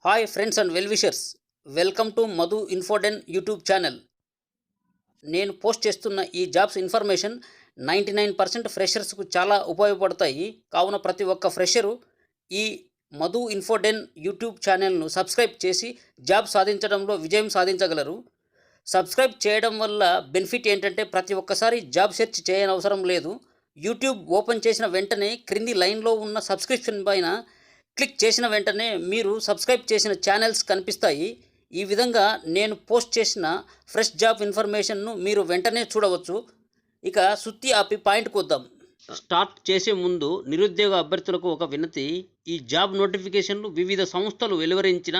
Hi friends and well wishers, welcome to Madhu Infoden YouTube channel. నేను post చేస్తున్న ఈ jobs information 99% ఫ్రెషర్స్కు చాలా ఉపయోగపడతాయి. కావున ప్రతి ఒక్క ఫ్రెషరు ఈ మధు ఇన్ఫోడెన్ యూట్యూబ్ ఛానల్ను సబ్స్క్రైబ్ చేసి జాబ్ సాధించడంలో విజయం సాధించగలరు. సబ్స్క్రైబ్ చేయడం వల్ల బెనిఫిట్ ఏంటంటే ప్రతి ఒక్కసారి జాబ్ సెర్చ్ చేయనవసరం లేదు. యూట్యూబ్ ఓపెన్ చేసిన వెంటనే క్రింది లైన్లో ఉన్న సబ్స్క్రిప్షన్ పైన క్లిక్ చేసిన వెంటనే మీరు సబ్స్క్రైబ్ చేసిన ఛానల్స్ కనిపిస్తాయి. ఈ విధంగా నేను పోస్ట్ చేసిన ఫ్రెష్ జాబ్ ఇన్ఫర్మేషన్ను మీరు వెంటనే చూడవచ్చు. ఇక సుత్తి ఆపి పాయింట్కి వద్దాం. స్టార్ట్ చేసే ముందు నిరుద్యోగ అభ్యర్థులకు ఒక వినతి. ఈ జాబ్ నోటిఫికేషన్లు వివిధ సంస్థలు వెలువరించిన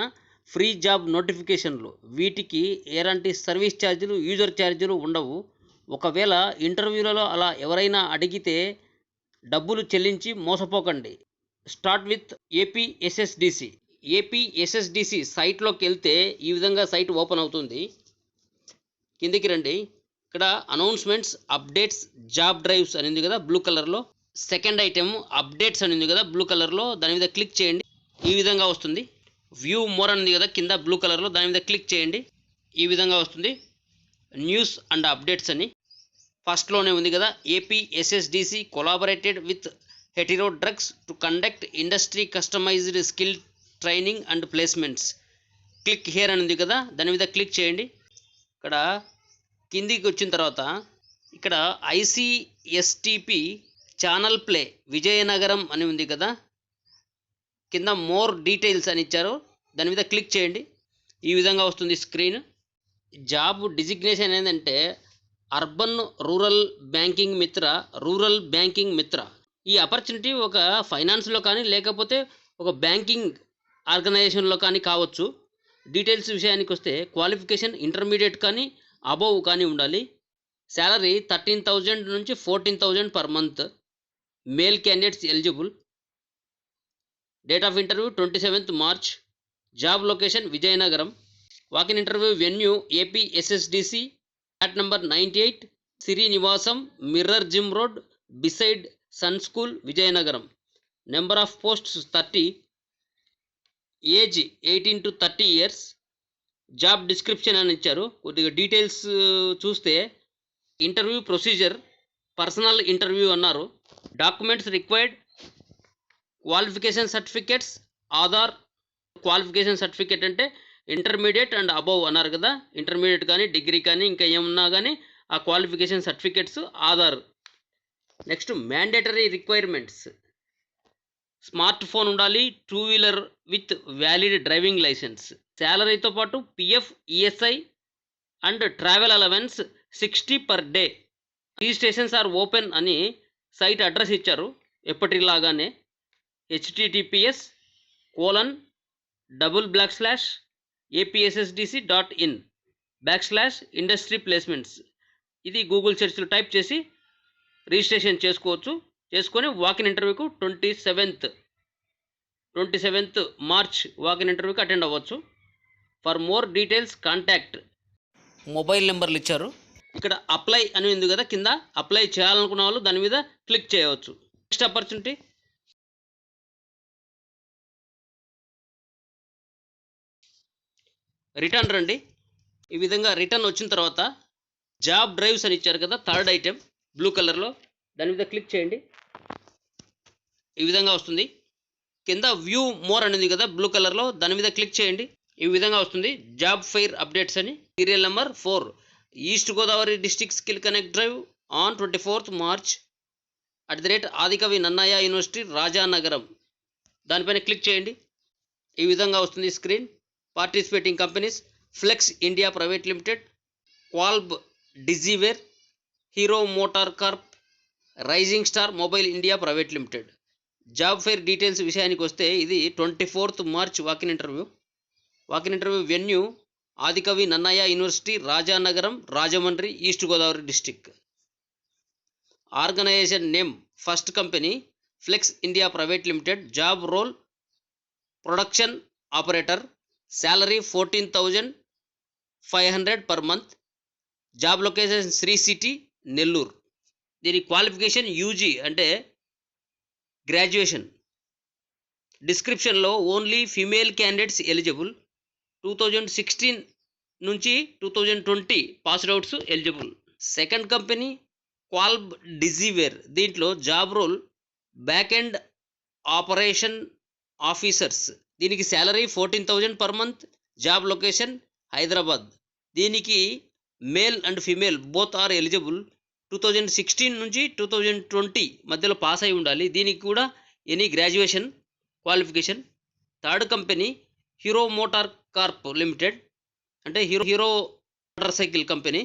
ఫ్రీ జాబ్ నోటిఫికేషన్లు. వీటికి ఎలాంటి సర్వీస్ ఛార్జీలు, యూజర్ ఛార్జీలు ఉండవు. ఒకవేళ ఇంటర్వ్యూలలో అలా ఎవరైనా అడిగితే డబ్బులు చెల్లించి మోసపోకండి. Start with APSSDC. ఏపీఎస్ఎస్డిసి సైట్లోకి వెళ్తే ఈ విధంగా సైట్ ఓపెన్ అవుతుంది. కిందికి రండి. ఇక్కడ అనౌన్స్మెంట్స్, అప్డేట్స్, జాబ్ డ్రైవ్స్ అని ఉంది కదా బ్లూ కలర్లో. సెకండ్ ఐటెం అప్డేట్స్ అని ఉంది కదా బ్లూ కలర్లో, దాని మీద క్లిక్ చేయండి. ఈ విధంగా వస్తుంది. వ్యూ మోర్ అని ఉంది కదా కింద బ్లూ కలర్లో, దాని మీద క్లిక్ చేయండి. ఈ విధంగా వస్తుంది. న్యూస్ అండ్ అప్డేట్స్ అని ఫస్ట్లోనే ఉంది కదా. APSSDC collaborated with Hetero drugs to conduct industry customized skill training and placements. Click here అని ఉంది కదా, దాని మీద క్లిక్ చేయండి. ఇక్కడ కిందికి వచ్చిన తర్వాత ఇక్కడ ఐసిఎస్టిపి ఛానల్ ప్లే విజయనగరం అని ఉంది కదా, కింద మోర్ డీటెయిల్స్ అని ఇచ్చారు, దాని మీద క్లిక్ చేయండి. ఈ విధంగా వస్తుంది స్క్రీన్. జాబ్ డిజిగ్నేషన్ ఏంటంటే అర్బన్ రూరల్ బ్యాంకింగ్ మిత్ర, రూరల్ బ్యాంకింగ్ మిత్ర. ఈ ఆపర్చునిటీ ఒక ఫైనాన్స్లో కానీ లేకపోతే ఒక బ్యాంకింగ్ ఆర్గనైజేషన్లో కానీ కావచ్చు. డీటెయిల్స్ విషయానికి వస్తే క్వాలిఫికేషన్ ఇంటర్మీడియట్ కానీ అబోవ్ కానీ ఉండాలి. శాలరీ 13,000 నుంచి 14,000 per month. Male candidates eligible. Date of interview 27th March. Job location Vizianagaram. Walk in interview venue APSSDC, flat number 98, Sirinivasam, mirror gym road, beside sun school, Vizianagaram. Number of posts 30. Age 18 to 30 years. Job description అని ఇచ్చారు. కొద్దిగా details చూస్తే interview procedure, personal interview అన్నారు. Documents required, qualification certificates, Aadhaar. Qualification certificate అంటే intermediate and above అన్నారు కదా, intermediate కానీ degree కానీ ఇంకా ఏమున్నా కానీ ఆ qualification certificates, Aadhaar. Next mandatory requirements. Smart phone ఉండాలి, 2-wheeler with valid driving licence. శాలరీతో పాటు PF, ESI and travel allowance 60 per day. Registrations are open అని సైట్ అడ్రస్ ఇచ్చారు ఎప్పటిలాగానే. https://apssdc.in/industry placements. ఇది గూగుల్ సెర్చ్లో టైప్ చేసి రిజిస్ట్రేషన్ చేసుకోవచ్చు. చేసుకొని వాకిన్ ఇంటర్వ్యూకు 27th March వాకిన్ ఇంటర్వ్యూకి అటెండ్ అవ్వచ్చు. For more details contact. Mobile నెంబర్లు ఇచ్చారు. ఇక్కడ అప్లై అని ఉంది కదా కింద, అప్లై చేయాలనుకున్న వాళ్ళు దాని మీద క్లిక్ చేయవచ్చు. నెక్స్ట్ ఆపర్చునిటీ రిటర్న్ రండి. ఈ విధంగా రిటర్న్ వచ్చిన తర్వాత జాబ్ డ్రైవ్స్ అని ఇచ్చారు కదా, థర్డ్ ఐటెం బ్లూ కలర్లో, దాని మీద క్లిక్ చేయండి. ఈ విధంగా వస్తుంది. కింద వ్యూ మోర్ అనేది కదా బ్లూ కలర్లో, దాని మీద క్లిక్ చేయండి. ఈ విధంగా వస్తుంది. జాబ్ ఫెయిర్ అప్డేట్స్ అని. Serial number 4, east Godavari district skill connect drive on 24th March @Adikavi Nannaya university, Rajanagaram. దానిపైన క్లిక్ చేయండి. ఈ విధంగా వస్తుంది screen. Participating companies flex India private limited, Qualb Digiware, Hero motor corp, rising star mobile India private limited. Job fair details విషయానికి వస్తే ఇది 24th March walk in interview. Walk in interview venue Adikavi Nannaya university, Rajanagaram, Rajahmundry, east Godavari district. Organisation name first company flex India private limited. Job role production operator. Salary 14,500 per month. Job location Sri city, Nellore. దీని qualification UG అంటే graduation. డిస్క్రిప్షన్లో only female candidates eligible, 2016 నుంచి 2020 passed outs eligible. Second company Qualb Digiware. దీంట్లో job role back end operation officers. దీనికి salary 14,000 per month. Job location Hyderabad. దీనికి male and female both are eligible. 2016 నుంచి 2020 మధ్యలో pass అయి ఉండాలి. దీనికి కూడా any graduation qualification. Third company Hero motor corp limited, అంటే Hero motor cycle company.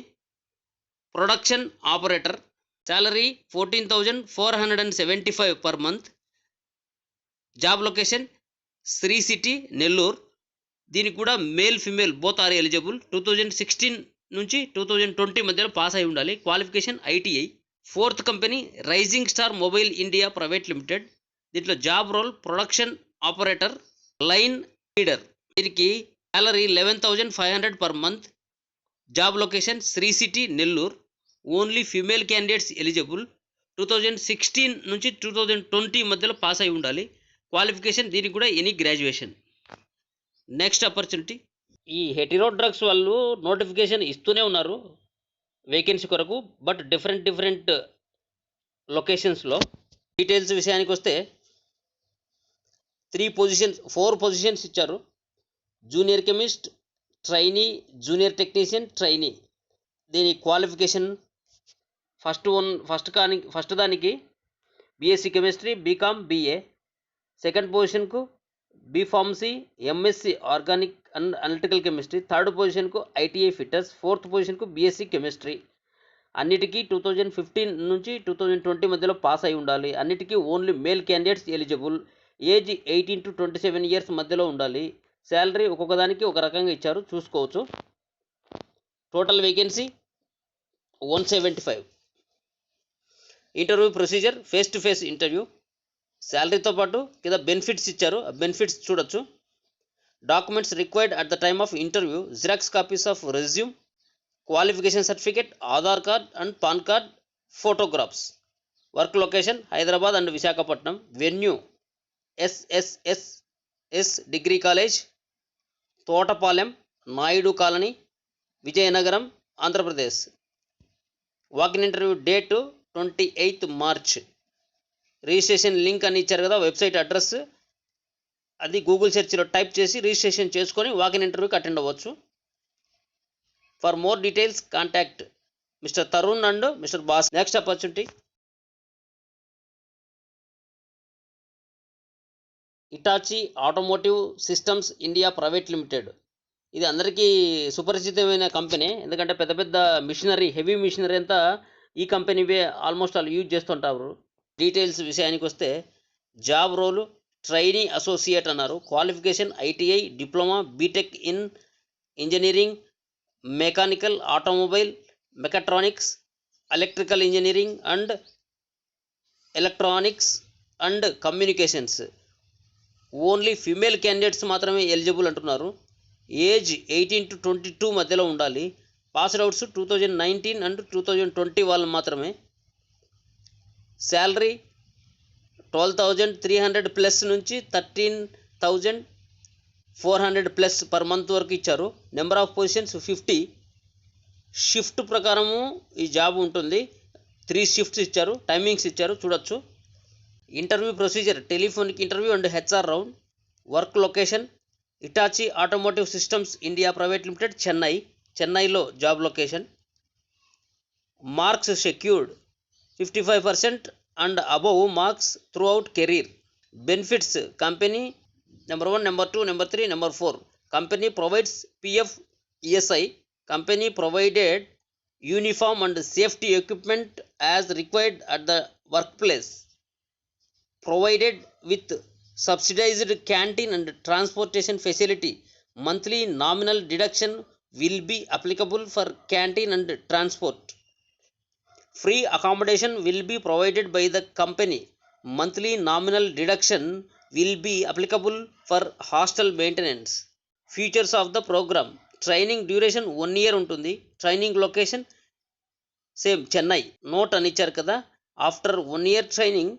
Production operator. Salary 14,475 per month. Job location Sri city Nellore. దీనికి కూడా male female both are eligible. 2016 నుంచి 2020 మధ్యలో పాస్ అయి ఉండాలి. Qualification ITI. Fourth company rising star mobile India private limited. దీంట్లో job role production operator, line leader. దీనికి salary 11,500 per month. Job location Sri city Nellore. Only female candidates eligible. 2016 నుంచి 2020 మధ్యలో pass అయి ఉండాలి. క్వాలిఫికేషన్ దీనికి కూడా ఎనీ గ్రాడ్యుయేషన్. Next opportunity. ఈ Hetero drugs వాళ్ళు నోటిఫికేషన్ ఇస్తూనే ఉన్నారు వేకెన్సీ కొరకు, బట్ డిఫరెంట్ లొకేషన్స్లో. డీటెయిల్స్ విషయానికి వస్తే 4 పొజిషన్స్ ఇచ్చారు. Junior chemist, trainee, junior technician, trainee. దీని క్వాలిఫికేషన్ ఫస్ట్ దానికి BSc chemistry, BCom, BA. Second పొజిషన్కు B pharmacy, MSc organic and analytical chemistry. Third పొజిషన్కు ఐటీఐ ఫిట్టర్స్. ఫోర్త్ పొజిషన్కు బీఎస్సీ కెమిస్ట్రీ. అన్నిటికీ 2015 నుంచి 2020 మధ్యలో పాస్ అయి ఉండాలి. అన్నిటికీ only male candidates eligible. Age 18 to 27 years మధ్యలో ఉండాలి. శాలరీ ఒక్కొక్క దానికి ఒక రకంగా ఇచ్చారు, చూసుకోవచ్చు. Total vacancy 175. Interview procedure face to face interview. శాలరీతో పాటు కింద బెనిఫిట్స్ ఇచ్చారు, ఆ బెనిఫిట్స్ చూడొచ్చు. Documents required at the time of interview: xerox copies of resume, qualification certificate, Aadhaar card and PAN card, photographs. Work location Hyderabad and Visakhapatnam. Venue SSSS degree college, Thotapalem, Naidu colony, Vizianagaram, Andhra Pradesh. Walk in interview date 28 March. Registration link అని ఇచ్చారు కదా, website address, అది Google సెర్చ్లో type చేసి registration చేసుకొని walk in ఇంటర్వ్యూకి attend అవ్వచ్చు. For more details contact mister Tarun and mister boss. Next opportunity. Hitachi automotive systems India private limited. ఇది అందరికీ సుపరిచితమైన కంపెనీ, ఎందుకంటే పెద్ద పెద్ద మిషనరీ, హెవీ మిషనరీ అంతా ఈ కంపెనీవే ఆల్మోస్ట్ ఆల్ యూజ్ చేస్తుంటారు. డీటెయిల్స్ విషయానికి వస్తే జాబ్ రోలు ట్రైనీ అసోసియేట్ అన్నారు. Qualification ITI, diploma, BTech in engineering, mechanical, automobile, mechatronics, electrical engineering and electronics and communications. Only female candidates మాత్రమే ఎలిజిబుల్ అంటున్నారు. ఏజ్ 18 to 22 మధ్యలో ఉండాలి. పాస్డ్ అవుట్స్ 2019 అండ్ 2020 వాళ్ళు మాత్రమే. శాలరీ 12,300 ప్లస్ నుంచి 13,400 ప్లస్ పర్ మంత్ వరకు ఇచ్చారు. Number of positions 50. షిఫ్ట్ ప్రకారము ఈ జాబ్ ఉంటుంది. 3 షిఫ్ట్స్ ఇచ్చారు, టైమింగ్స్ ఇచ్చారు, చూడొచ్చు. Interview procedure telephonic interview and HR round. Work location Hitachi automotive systems India private limited, చెన్నైలో job location. Marks secured 55% and above marks throughout career. Benefits company number 1, number 2, number 3, number 4. Company provides PF, ESI. Company provided uniform and safety equipment as required at the work place. Provided with subsidized canteen and transportation facility. Monthly nominal deduction will be applicable for canteen and transport. Free accommodation will be provided by the company. Monthly nominal deduction will be applicable for hostel maintenance. Features of the program: training duration 1 year ఉంటుంది. Training location same Chennai. Note అని ఇచ్చారు కదా, after 1 year training,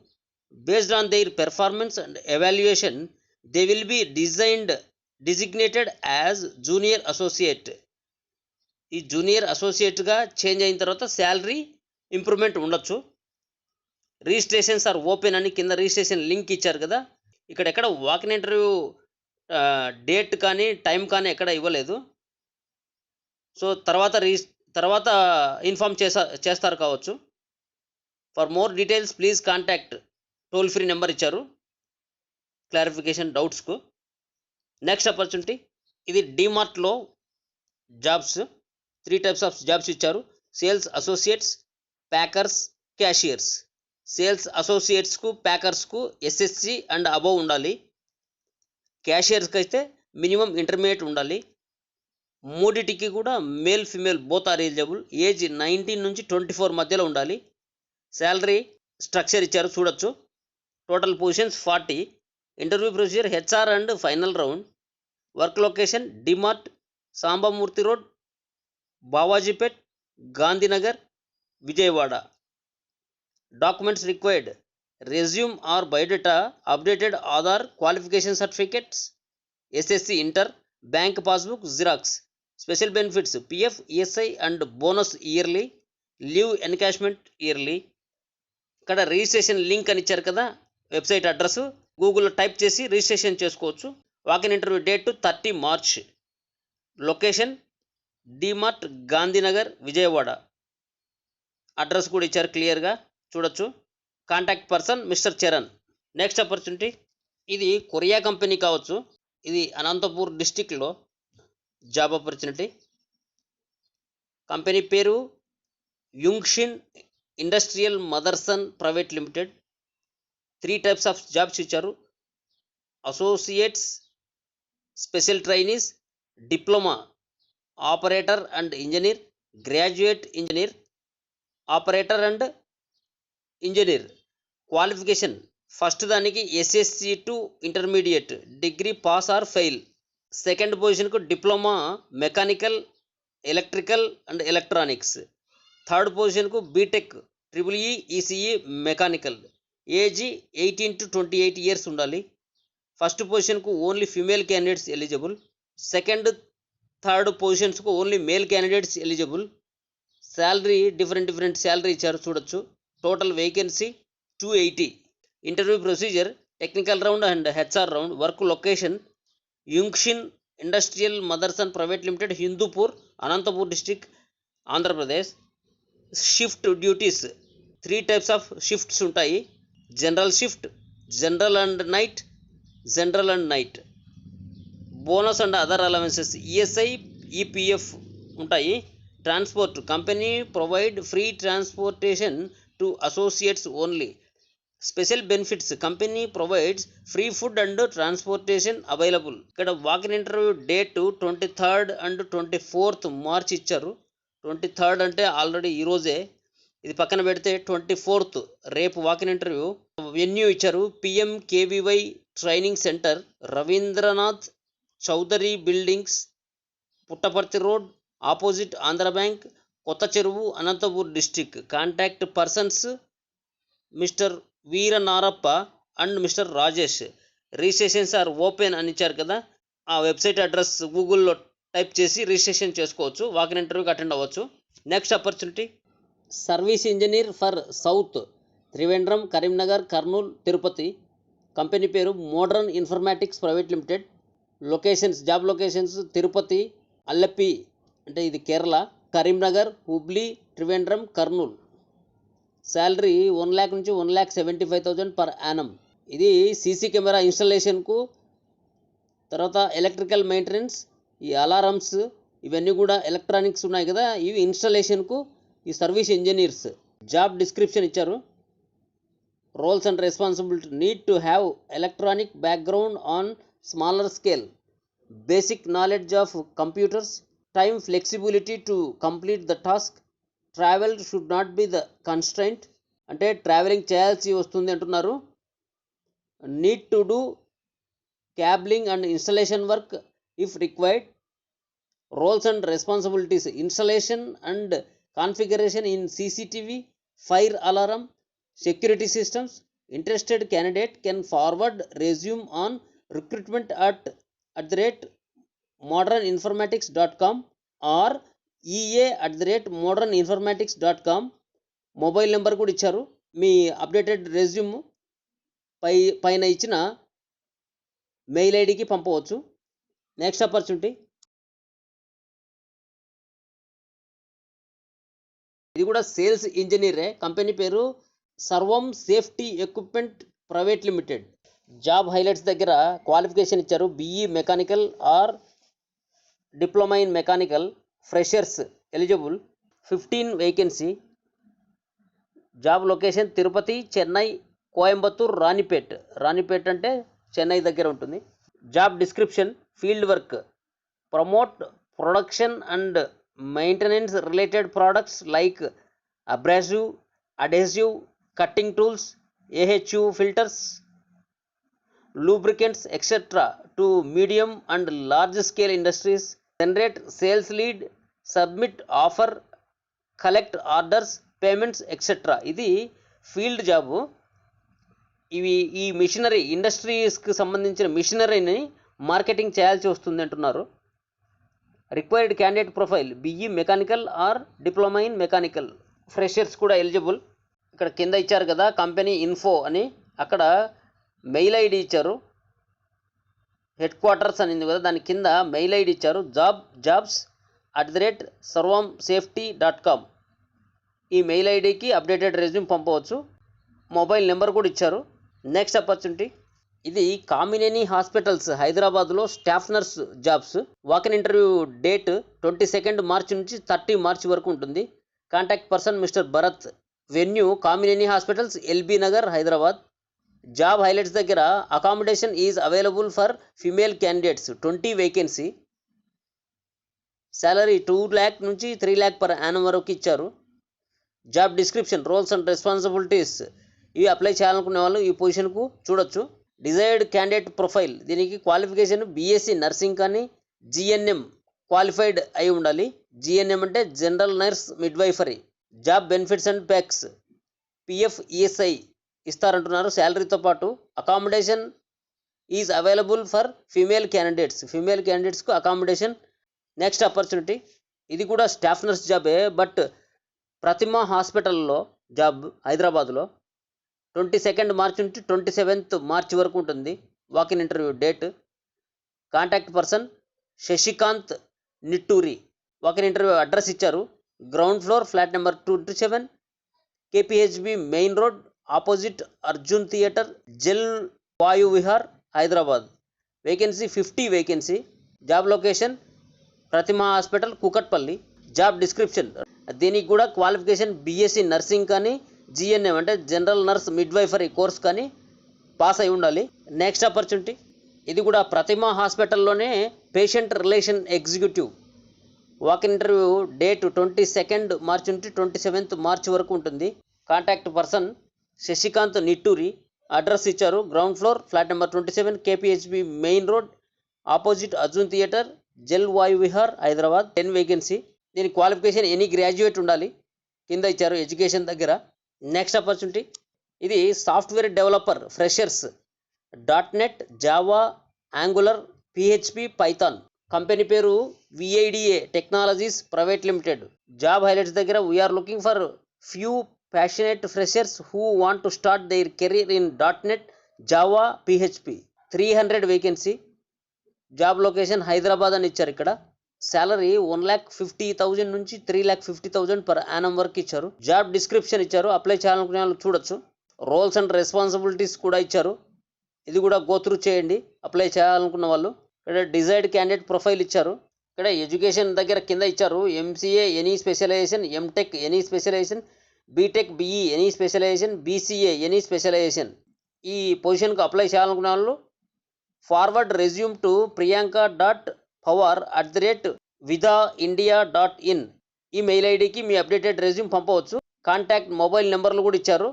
based on their performance and evaluation, they will be designated as junior associate. ఈ junior అసోసియేట్గా change అయిన తర్వాత salary improvement ఉండొచ్చు. Registrations are open అని కింద రిజిస్ట్రేషన్ లింక్ ఇచ్చారు కదా. ఇక్కడ వాకిన్ ఇంటర్వ్యూ డేట్ కానీ టైం కానీ ఎక్కడ ఇవ్వలేదు. సో తర్వాత ఇన్ఫామ్ చేస్తారు కావచ్చు. For more details please contact toll free number ఇచ్చారు క్లారిఫికేషన్ డౌట్స్కు. నెక్స్ట్ ఆపర్చునిటీ, ఇది డిమార్ట్లో జాబ్స్. 3 టైప్స్ ఆఫ్ జాబ్స్ ఇచ్చారు. Sales associates, packers, cashiers. Sales అసోసియేట్స్కు ప్యాకర్స్కు ఎస్ఎస్సి అండ్ అబవ్ ఉండాలి. క్యాషియర్స్కి అయితే మినిమం ఇంటర్మీడియట్ ఉండాలి. మూడిటికి కూడా male female both are eligible. Age 19 నుంచి 24 మధ్యలో ఉండాలి. శాలరీ స్ట్రక్చర్ ఇచ్చారు చూడొచ్చు. Total positions 40. Interview procedure HR and final round. Work location DMart, Sambamurthy road, Bavajipet, Gandhinagar, Vijayawada. Documents required resume or biodata, updated Aadhaar, qualification certificates, SSC inter, bank passbook xerox. Special benefits PF, ESI and bonus yearly, leave encashment yearly. ఇక్కడ registration link అని ఇచ్చారు కదా, website address గూగుల్లో type చేసి registration చేసుకోవచ్చు. Walk in interview date 30 March. Location DMart, Gandhinagar, Vijayawada. Address కూడా ఇచ్చారు క్లియర్గా చూడొచ్చు. Contact person mister Charan. Next opportunity, ఇది కొరియా కంపెనీ కావచ్చు. ఇది అనంతపూర్ డిస్టిక్లో జాబ్ ఆపర్చునిటీ. కంపెనీ పేరు Yungshin industrial Motherson private limited. 3 types of jobs ఇచ్చారు. Associates, special trainees, diploma operator and engineer, graduate engineer, operator and engineer. Qualification first దానికి SSC to intermediate, degree pass or fail. Second పొజిషన్కు diploma mechanical, electrical and electronics. Third పొజిషన్కు BTech triple E, ECE, mechanical. Age 18 to 28 years ఉండాలి. First పొజిషన్కు only female candidates eligible. Second third పొజిషన్స్కు only male candidates eligible. Salary different salary ఇచ్చారు చూడొచ్చు. Total vacancy 280. Interview procedure technical round and HR round. Work location యుంగ్షిన్ industrial Motherson private limited, Hindupur, Anantapur district, Andhra Pradesh. Shift duties 3 types of shifts ఉంటాయి. General shift, general and night. Bonus and other allowances ESI, EPF ఉంటాయి. Transport company provide free transportation to associates only. Special benefits company provides free food and transportation available. ఇక్కడ walk in interview date 23rd and 24th March ఇచ్చారు. 23rd అంటే already ఈరోజే. ఇది పక్కన పెడితే 24th రేపు walk in interview. Venue ఇచ్చారు PMKVY training centre, Ravindranath Chowdary buildings, Puttaparthi road, opposite Andhra bank, Kotha Cheruvu, Anantapur district. Contact persons mister Veeranarappa and mister Rajesh. Registrations are open అని ఇచ్చారు కదా, ఆ వెబ్సైట్ అడ్రస్ గూగుల్లో టైప్ చేసి రిజిస్ట్రేషన్ చేసుకోవచ్చు. వాకిన్ ఇంటర్వ్యూకి అటెండ్ అవ్వచ్చు. Next opportunity, service engineer for south, Trivandrum, Karimnagar, Kurnool, Tirupati. Company పేరు modern informatics private limited. Locations, job locations Tirupati, Alleppey అంటే ఇది కేరళ, కరీంనగర్, హుబ్లీ, త్రివేంద్రం, కర్నూలు. శాలరీ 1 lakh నుంచి 1,75,000 పర్ యానం. ఇది సీసీ కెమెరా ఇన్స్టాలేషన్కు, తర్వాత ఎలక్ట్రికల్ మెయింటెనెన్స్, ఈ అలారమ్స్ ఇవన్నీ కూడా ఎలక్ట్రానిక్స్ ఉన్నాయి కదా, ఇవి ఇన్స్టాలేషన్కు ఈ సర్వీస్ ఇంజనీర్స్. జాబ్ డిస్క్రిప్షన్ ఇచ్చారు. Roles and responsibility need to have electronic background on smaller scale, basic knowledge of computers, time flexibility to complete the task, travel should not be the constraint అంటే travelling చేయాల్సి వస్తుంది అంటున్నారు. Need to do cabling and installation work if required. Roles and responsibilities installation and configuration in CCTV, fire alarm, security systems. Interested candidate can forward resume on recruitment@moderninformatics.com are ea@moderninformatics.com. Mobile number కూడా ఇచ్చారు. మీ updated resume పైన ఇచ్చిన mail ఐడికి పంపవచ్చు. Next opportunity, ఇది కూడా sales ఇంజనీరే. Company పేరు Sarvam safety equipment private limited. Job highlights దగ్గర క్వాలిఫికేషన్ ఇచ్చారు. BE mechanical or diploma in mechanical, freshers eligible. 15 vacancy. Job location Tirupati, Chennai, Coimbatore, Ranipet. Ranipet అంటే చెన్నై దగ్గర ఉంటుంది. Job description, field work, promote production and maintenance related products like abrasive, adhesive, cutting tools, AHU filters, lubricants etc. to medium and large scale industries. Generate sales lead, submit offer, collect orders, payments etc. ఇది field job. ఈ machinery ఇండస్ట్రీస్కి సంబంధించిన మిషనరీని marketing చేయాల్సి వస్తుంది అంటున్నారు. Required candidate profile BE mechanical or diploma in mechanical, freshers కూడా eligible. ఇక్కడ కింద ఇచ్చారు కదా కంపెనీ ఇన్ఫో అని, అక్కడ మెయిల్ ఐడి ఇచ్చారు. హెడ్ క్వార్టర్స్ అనింది కదా, దాని కింద మెయిల్ ఐడి ఇచ్చారు. jobs@sarvamsafety.com. ఈ మెయిల్ ఐడికి అప్డేటెడ్ రెజ్యూమ్ పంపవచ్చు. మొబైల్ నెంబర్ కూడా ఇచ్చారు. నెక్స్ట్ ఆపర్చునిటీ, ఇది కామినేని హాస్పిటల్స్ హైదరాబాద్లో staff nurse jobs. Walk in interview date 22 మార్చి నుంచి 30 మార్చి వరకు ఉంటుంది. Contact person mister Bharat. Venue Kamineni hospitals, LB Nagar, Hyderabad. Job highlights దగ్గర accommodation is available for female candidates, 20 vacancy. Salary 2 lakh నుంచి 3 lakh per annum వరకు ఇచ్చారు. Job description, roles and responsibilities, ఇవి అప్లై చేయాలనుకునే వాళ్ళు ఈ పొజిషన్కు చూడొచ్చు. డిజైర్డ్ క్యాండిడేట్ ప్రొఫైల్, దీనికి క్వాలిఫికేషన్ బీఎస్సీ నర్సింగ్ కానీ జిఎన్ఎం క్వాలిఫైడ్ అయి ఉండాలి. జిఎన్ఎం అంటే general nurse midwifery. Job benefits and perks, PF, ESI ఇస్తారంటున్నారు శాలరీతో పాటు. Accommodation is available for female candidates, female క్యాండిడేట్స్కు అకామిడేషన్. నెక్స్ట్ ఆపర్చునిటీ, ఇది కూడా స్టాఫ్ నర్స్ జాబే, బట్ ప్రతిమ హాస్పిటల్లో జాబ్ హైదరాబాద్లో. 22 మార్చి నుంచి 27 మార్చి వరకు ఉంటుంది. Walk in interview date. Contact person Shashikant Nitturi. Walk in interview address ఇచ్చారు. Ground floor, flat number 227, KPHB main road, opposite Arjun theatre, Jal Vayu Vihar, Hyderabad. Vacancy 50 vacancy. Job location Pratima hospital, Kukatpally. Job description, దీనికి కూడా క్వాలిఫికేషన్ బీఎస్సీ నర్సింగ్ కానీ జిఎన్ఎం అంటే జనరల్ నర్స్ మిడ్వైఫరీ కోర్స్ కానీ pass అయి ఉండాలి. Next opportunity, ఇది కూడా ప్రతిమ హాస్పిటల్లోనే patient relation executive. Walk in interview date 22 మార్చి నుంచి 27 మార్చి వరకు ఉంటుంది. Contact person Shashikant Nitturi. Address ఇచ్చారు. Ground floor, flat number 27, KPHB main road, opposite Arjun theatre, Jal Vayu Vihar, Hyderabad. 10 vacancy. దీని క్వాలిఫికేషన్ ఎనీ గ్రాడ్యుయేట్ ఉండాలి, కింద ఇచ్చారు ఎడ్యుకేషన్ దగ్గర. నెక్స్ట్ ఆపర్చునిటీ, ఇది software developer freshers, .NET, Java, Angular, PHP, Python. Company పేరు VIDA technologies private limited. Job highlights దగ్గర we are looking for few passionate freshers who want to start their career in .NET, Java, PHP. 300 vacancy. Job location Hyderabad అని ఇచ్చారు. ఇక్కడ salary 1,50,000 నుంచి 3,50,000 per annum వరకు ఇచ్చారు. Job description ఇచ్చారు. Apply చేయాలనుకునే వాళ్ళు చూడొచ్చు. రోల్స్ అండ్ రెస్పాన్సిబిలిటీస్ కూడా ఇచ్చారు. ఇది కూడా గోత్రూ చేయండి అప్లై చేయాలనుకున్న వాళ్ళు. ఇక్కడ డిజైర్డ్ క్యాండిడేట్ ప్రొఫైల్ ఇచ్చారు. ఇక్కడ ఎడ్యుకేషన్ దగ్గర కింద ఇచ్చారు. MCA any specialization, MTech any specialization, BTech BE any specialization, BCA any specialization. ఈ పొజిషన్కు అప్లై చేయాలనుకునే వాళ్ళు ఫార్వర్డ్ రెజ్యూమ్ టు priyanka.power@vidaindia.in ఈ మెయిల్ ఐడికి మీ అప్డేటెడ్ రెజ్యూమ్ పంపవచ్చు. కాంటాక్ట్ మొబైల్ నెంబర్లు కూడా ఇచ్చారు.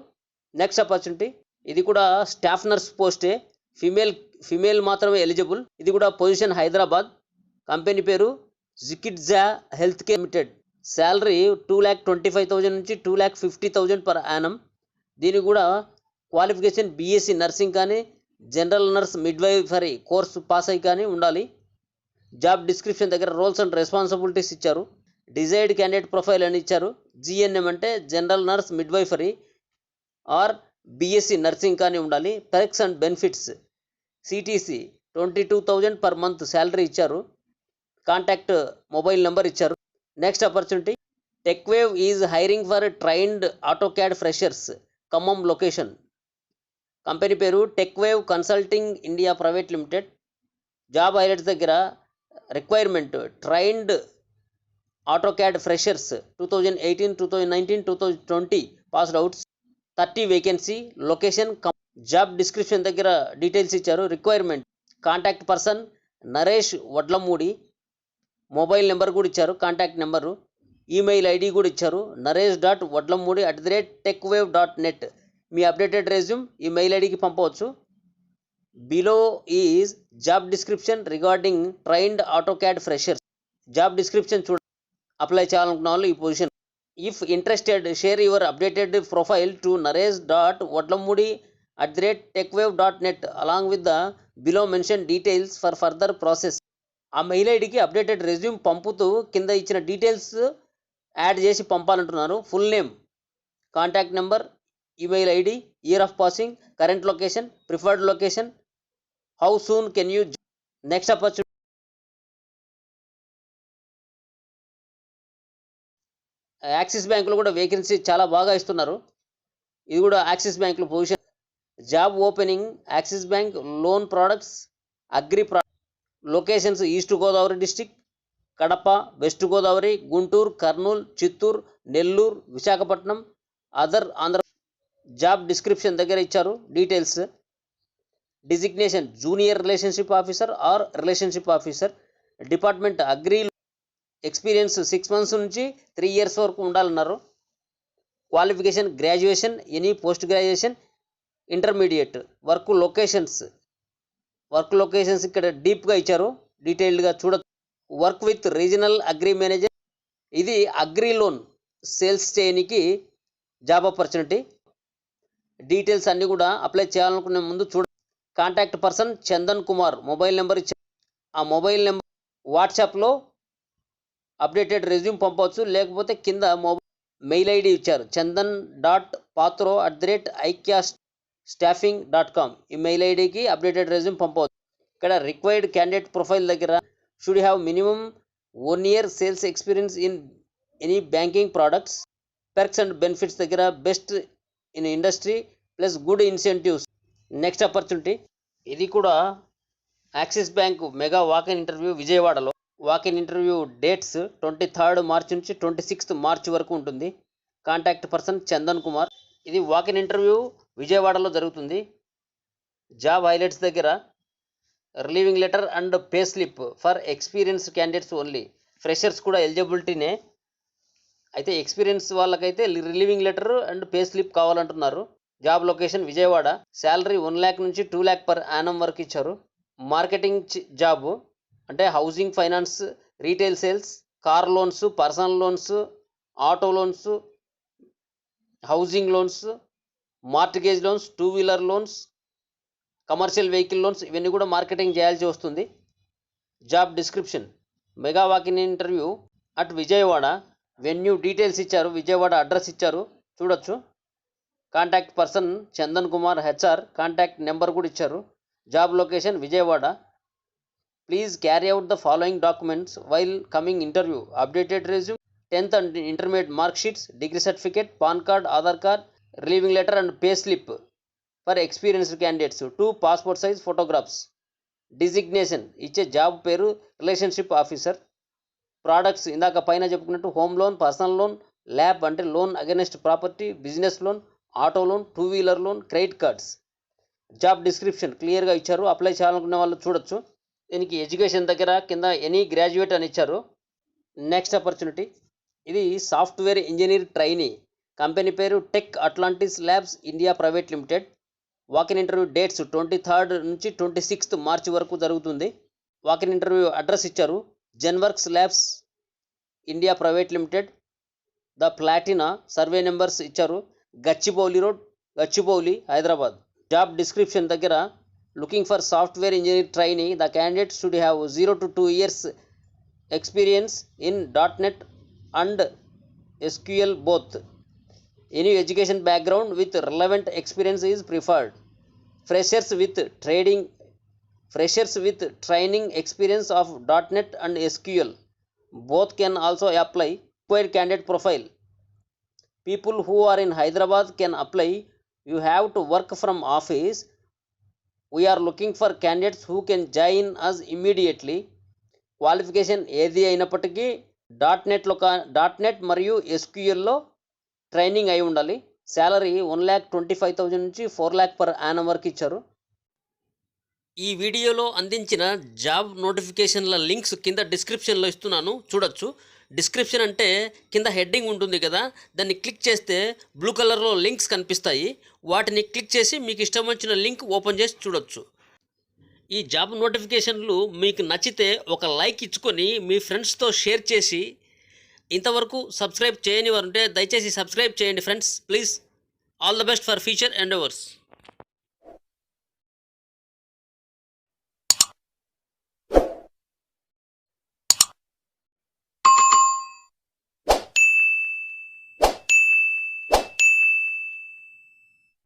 నెక్స్ట్ ఆపర్చునిటీ, ఇది కూడా స్టాఫ్ నర్స్ పోస్టే, ఫిమేల్ మాత్రమే ఎలిజిబుల్. ఇది కూడా పొజిషన్ హైదరాబాద్. కంపెనీ పేరు జికిడ్జా హెల్త్ కేర్ లిమిటెడ్. శాలరీ 2,25,000 నుంచి 2,50,000 per annum. దీనికి కూడా క్వాలిఫికేషన్ బీఎస్సీ నర్సింగ్ కానీ general nurse midwifery course pass అయి కానీ ఉండాలి. జాబ్ డిస్క్రిప్షన్ దగ్గర రోల్స్ అండ్ రెస్పాన్సిబిలిటీస్ ఇచ్చారు. డిజైర్డ్ క్యాండిడేట్ ప్రొఫైల్ అని ఇచ్చారు. జిఎన్ఎం అంటే general nurse midwifery are BSc nursing కానీ ఉండాలి. Perks and benefits CTC 22,000 per month salary ఇచ్చారు. కాంటాక్ట్ మొబైల్ నెంబర్ ఇచ్చారు. Next opportunity, Techwave is hiring for trained AutoCAD freshers, Khammam location. Company పేరు Techwave consulting India private limited. Job highlights దగ్గర requirement trained AutoCAD freshers 2018, 2019, 2020 passed outs, 30 vacancy. Location job description దగ్గర details ఇచ్చారు. Requirement contact person Naresh Vadlamudi. Mobile number కూడా ఇచ్చారు, contact number. Email ID కూడా ఇచ్చారు, naresh.vadlamudi@techwave.net. మీ updated resume ఈ మెయిల్ ఐడికి పంపవచ్చు. Below is job description regarding trained AutoCAD freshers. Job description చూడ అప్లై చేయాలనుకున్న వాళ్ళు ఈ position. If interested share your updated profile to naresh.vadlamudi@techwave.net along with the below mention details for further process. ఆ mail ఐడికి updated resume పంపుతూ కింద ఇచ్చిన details add చేసి పంపాలంటున్నారు. Full name, contact number, email ID, year of passing, current location, preferred location, how soon can you. Next opportunity, axis బ్యాంకులో కూడా vacancy చాలా బాగా ఇస్తున్నారు. ఇది కూడా యాక్సిస్ బ్యాంకులో position. Job opening Axis bank loan products agri locations east Godavari district, Kadapa, west Godavari, Guntur, Kurnool, Chittoor, Nellore, Visakhapatnam, other Andhra. Job description దగ్గర ఇచ్చారు details. Designation junior relationship officer or relationship officer. Department agri. Experience 6 months నుంచి 3 years వరకు ఉండాలన్నారు. Qualification graduation, any post graduation, intermediate. Work locations ఇక్కడ డీప్గా ఇచ్చారు, డీటెయిల్డ్గా చూడొచ్చు. Work with regional agri manager. ఇది అగ్రి లోన్ సేల్స్ చేయడానికి జాబ్ ఆపర్చునిటీ. డీటెయిల్స్ అన్నీ కూడా అప్లై చేయాలనుకునే ముందు contact person Chandan Kumar mobile number ఇచ్చారు. ఆ మొబైల్ నెంబర్ వాట్సాప్లో అప్డేటెడ్ రెజ్యూమ్ పంపవచ్చు. లేకపోతే కింద మెయిల్ ఐడి ఇచ్చారు, chandan.pathro@ikyastaffing.com. ఈ మెయిల్ ఐడికి అప్డేటెడ్ రెజ్యూమ్ పంపవచ్చు. ఇక్కడ రిక్వైర్డ్ క్యాండిడేట్ ప్రొఫైల్ దగ్గర should have minimum 1 year sales experience in any banking products. Perks and benefits దగ్గర best in industry plus good incentives. Next opportunity, ఇది కూడా Axis bank mega walk in interview విజయవాడలో. Walk in interview dates 23rd March నుంచి 26th March వరకు ఉంటుంది. Contact person Chandan Kumar. ఇది walk in interview విజయవాడలో జరుగుతుంది. జాబ్ హైలైట్స్ దగ్గర relieving letter and pay slip for experience candidates only. Freshers కూడా ఎలిజిబిలిటీనే, అయితే ఎక్స్పీరియన్స్ వాళ్ళకైతే relieving letter and pay slip కావాలంటున్నారు. Job location Vijayawada. Salary 1 lakh నుంచి 2 lakh per annum వరకు ఇచ్చారు. మార్కెటింగ్ జాబ్ అంటే housing finance, retail sales, car loans, personal loans, auto loans, housing loans, mortgage loans, 2-wheeler loans, commercial vehicle loans, ఇవన్నీ కూడా మార్కెటింగ్ చేయాల్సి వస్తుంది. Job description mega walk in interview at Vijayawada. Venue details ఇచ్చారు, Vijayawada address ఇచ్చారు, చూడొచ్చు. Contact person Chandan Kumar HR. Contact number కూడా ఇచ్చారు. Job location Vijayawada. Please carry out the following documents while coming interview: updated resume, 10th and intermediate mark sheets, degree certificate, PAN card, Aadhaar card, relieving letter and pay slip for experienced candidates, 2 passport size photographs. Designation ఇచ్చే job పేరు relationship officer. Products ఇందాక పైన చెప్పుకున్నట్టు home loan, personal loan, LAP అంటే loan against property, business loan, auto loan, 2-wheeler loan, credit cards. Job description క్లియర్గా ఇచ్చారు, apply చేయాలనుకునే వాళ్ళు చూడొచ్చు. దీనికి ఎడ్యుకేషన్ దగ్గర కింద ఎనీ గ్రాడ్యుయేట్ అని ఇచ్చారు. నెక్స్ట్ ఆపర్చునిటీ, ఇది సాఫ్ట్వేర్ ఇంజనీర్ ట్రైనీ. కంపెనీ పేరు tech Atlantis labs India private limited. Walk-in interview dates 23rd నుంచి 26th March వరకు జరుగుతుంది. వాక్-ఇన్ ఇంటర్వ్యూ అడ్రస్ ఇచ్చారు, Genworks labs India private limited, the Platina. Survey numbers ఇచ్చారు, Gachibowli road, Gachibowli, Hyderabad. Job description దగ్గర looking for software engineering trainee. The candidate should have 0 to 2 years experience in .NET and SQL both. Any education background with relevant experience is preferred. Freshers with training experience of .NET and SQL both can also apply. Required candidate profile. People who are in Hyderabad can apply. You have to work from office. We are looking for candidates who can join us immediately. Qualification ఏది అయినప్పటికీ dot net మరియు ఎస్క్యూఎల్లో training అయి ఉండాలి. Salary 1,25,000 నుంచి 4 lakh per annum వరకు ఇచ్చారు. ఈ వీడియోలో అందించిన జాబ్ నోటిఫికేషన్ల లింక్స్ కింద డిస్క్రిప్షన్లో ఇస్తున్నాను, చూడొచ్చు. డిస్క్రిప్షన్ అంటే కింద హెడ్డింగ్ ఉంటుంది కదా, దాన్ని క్లిక్ చేస్తే బ్లూ కలర్లో లింక్స్ కనిపిస్తాయి. వాటిని క్లిక్ చేసి మీకు ఇష్టం వచ్చిన లింక్ ఓపెన్ చేసి చూడొచ్చు. ఈ జాబ్ నోటిఫికేషన్లు మీకు నచ్చితే ఒక లైక్ ఇచ్చుకొని మీ ఫ్రెండ్స్తో షేర్ చేసి, ఇంతవరకు సబ్స్క్రైబ్ చేయని వారు ఉంటే దయచేసి సబ్స్క్రైబ్ చేయండి friends, please. All the best for future ఎండెవర్స్.